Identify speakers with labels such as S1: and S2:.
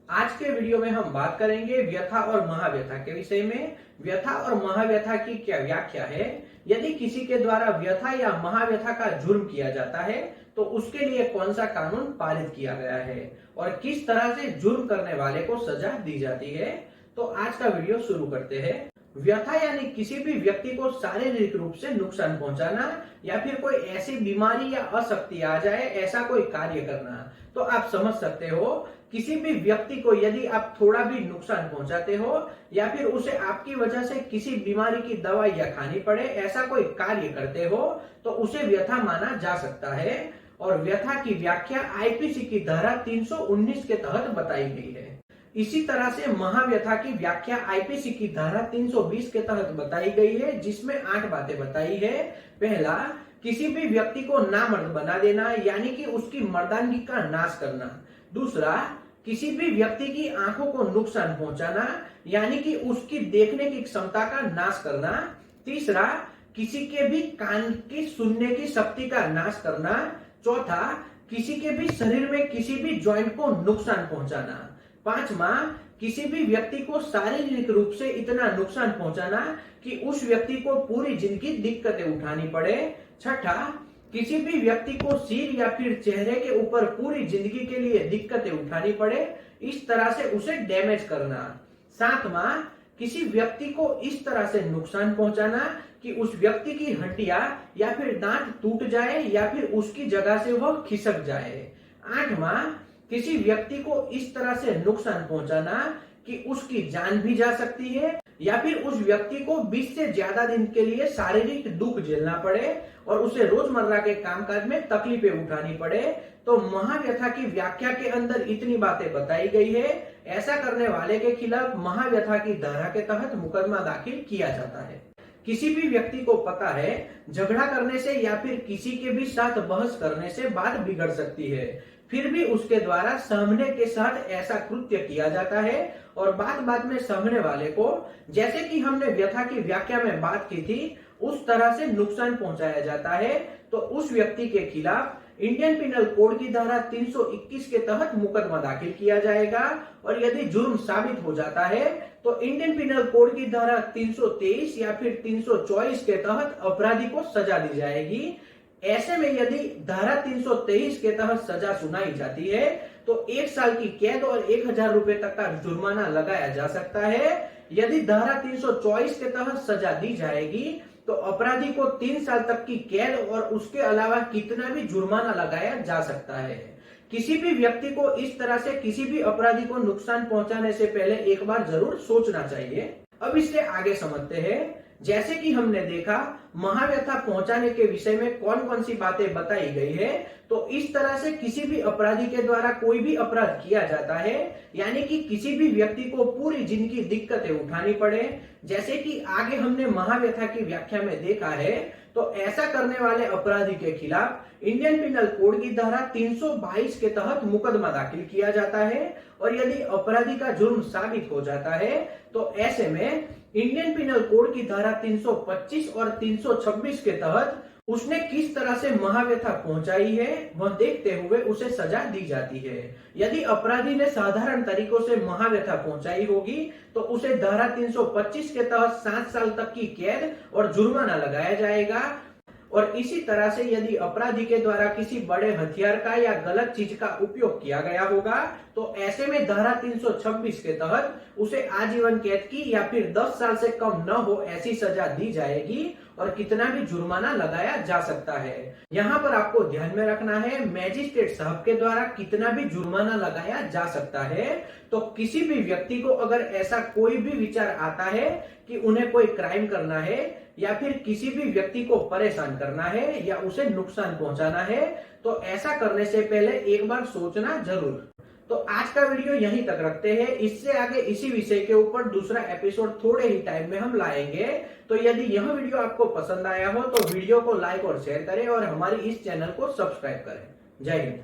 S1: आज के वीडियो में हम बात करेंगे व्यथा और महाव्यथा के विषय में। व्यथा और महाव्यथा की क्या व्याख्या है, यदि किसी के द्वारा व्यथा या महाव्यथा का जुर्म किया जाता है तो उसके लिए कौन सा कानून पारित किया गया है और किस तरह से जुर्म करने वाले को सजा दी जाती है। तो आज का वीडियो शुरू करते हैं। व्यथा यानी किसी भी व्यक्ति को शारीरिक रूप से नुकसान पहुंचाना या फिर कोई ऐसी बीमारी या अशक्ति आ जाए ऐसा कोई कार्य करना। तो आप समझ सकते हो, किसी भी व्यक्ति को यदि आप थोड़ा भी नुकसान पहुंचाते हो या फिर उसे आपकी वजह से किसी बीमारी की दवाइयां खानी पड़े, ऐसा कोई कार्य करते हो तो उसे व्यथा माना जा सकता है। और व्यथा की व्याख्या आईपीसी की धारा 319 के तहत बताई गई है। इसी तरह से महाव्यथा की व्याख्या आईपीसी की धारा 320 के तहत बताई गई है, जिसमें 8 बातें बताई है। पहला, किसी भी व्यक्ति को नामर्द बना देना यानी कि उसकी मर्दानगी का नाश करना। दूसरा, किसी भी व्यक्ति की आंखों को नुकसान पहुंचाना यानी कि उसकी देखने की क्षमता का नाश करना। तीसरा, किसी के भी कान की सुनने की शक्ति का नाश करना। चौथा, किसी के भी शरीर में किसी भी जॉइंट को नुकसान पहुंचाना। पांचवा, किसी भी व्यक्ति को शारीरिक रूप से इतना नुकसान पहुंचाना कि उस व्यक्ति को पूरी जिंदगी दिक्कतें उठानी पड़े। छठा, किसी भी व्यक्ति को सिर या फिर चेहरे के ऊपर पूरी जिंदगी के लिए दिक्कतें उठानी पड़े, इस तरह से उसे डैमेज करना। सातवां, किसी व्यक्ति को इस तरह से नुकसान पहुंचाना कि उस व्यक्ति की हड्डियां या फिर दांत टूट जाए या फिर उसकी जगह से वह खिसक जाए। आठवां, किसी व्यक्ति को इस तरह से नुकसान पहुंचाना कि उसकी जान भी जा सकती है या फिर उस व्यक्ति को 20 से ज्यादा दिन के लिए शारीरिक दुख झेलना पड़े और उसे रोजमर्रा के कामकाज में तकलीफें उठानी पड़े। तो महाव्यथा की व्याख्या के अंदर इतनी बातें बताई गई है। ऐसा करने वाले के खिलाफ महाव्यथा की धारा के तहत मुकदमा दाखिल किया जाता है। किसी भी व्यक्ति को पता है, झगड़ा करने से या फिर किसी के भी साथ बहस करने से बात बिगड़ सकती है, फिर भी उसके द्वारा सामने के साथ ऐसा कृत्य किया जाता है और बात बात में सामने वाले को, जैसे कि हमने व्यथा की व्याख्या में बात की थी, उस तरह से नुकसान पहुंचाया जाता है। तो उस व्यक्ति के खिलाफ इंडियन पिनल कोड की धारा 321 के तहत मुकदमा दाखिल किया जाएगा और यदि जुर्म साबित हो जाता है तो इंडियन पिनल कोड की धारा 323 या फिर 324 के तहत अपराधी को सजा दी जाएगी। ऐसे में यदि धारा 323 के तहत सजा सुनाई जाती है तो 1 साल की कैद और 1000 रुपए तक का जुर्माना लगाया जा सकता है। यदि धारा 324 के तहत सजा दी जाएगी तो अपराधी को 3 साल तक की कैद और उसके अलावा कितना भी जुर्माना लगाया जा सकता है। किसी भी व्यक्ति को इस तरह से किसी भी अपराधी को नुकसान पहुंचाने से पहले एक बार जरूर सोचना चाहिए। अब इससे आगे समझते हैं। जैसे कि हमने देखा, महाव्यथा पहुंचाने के विषय में कौन कौन सी बातें बताई गई है, तो इस तरह से किसी भी अपराधी के द्वारा कोई भी अपराध किया जाता है यानी कि किसी भी व्यक्ति को पूरी जिंदगी दिक्कतें उठानी पड़े, जैसे कि आगे हमने महाव्यथा की व्याख्या में देखा है। तो ऐसा करने वाले अपराधी के खिलाफ इंडियन पिनल कोड की धारा 322 के तहत मुकदमा दाखिल किया जाता है और यदि अपराधी का जुर्म साबित हो जाता है तो ऐसे में इंडियन पिनल कोड की धारा 325 और 326 के तहत उसने किस तरह से महाव्यथा पहुंचाई है वह देखते हुए उसे सजा दी जाती है। यदि अपराधी ने साधारण तरीकों से महाव्यथा पहुंचाई होगी तो उसे धारा 325 के तहत 7 साल तक की कैद और जुर्माना लगाया जाएगा। और इसी तरह से यदि अपराधी के द्वारा किसी बड़े हथियार का या गलत चीज का उपयोग किया गया होगा तो ऐसे में धारा 326 के तहत उसे आजीवन कैद की या फिर 10 साल से कम न हो ऐसी सजा दी जाएगी और कितना भी जुर्माना लगाया जा सकता है। यहाँ पर आपको ध्यान में रखना है, मैजिस्ट्रेट साहब के द्वारा कितना भी जुर्माना लगाया जा सकता है। तो किसी भी व्यक्ति को अगर ऐसा कोई भी विचार आता है कि उन्हें कोई क्राइम करना है या फिर किसी भी व्यक्ति को परेशान करना है या उसे नुकसान पहुंचाना है, तो ऐसा करने से पहले एक बार सोचना जरूर। तो आज का वीडियो यहीं तक रखते हैं। इससे आगे इसी विषय के ऊपर दूसरा एपिसोड थोड़े ही टाइम में हम लाएंगे। तो यदि यह वीडियो आपको पसंद आया हो तो वीडियो को लाइक और शेयर करें और हमारी इस चैनल को सब्सक्राइब करें। जय हिंद।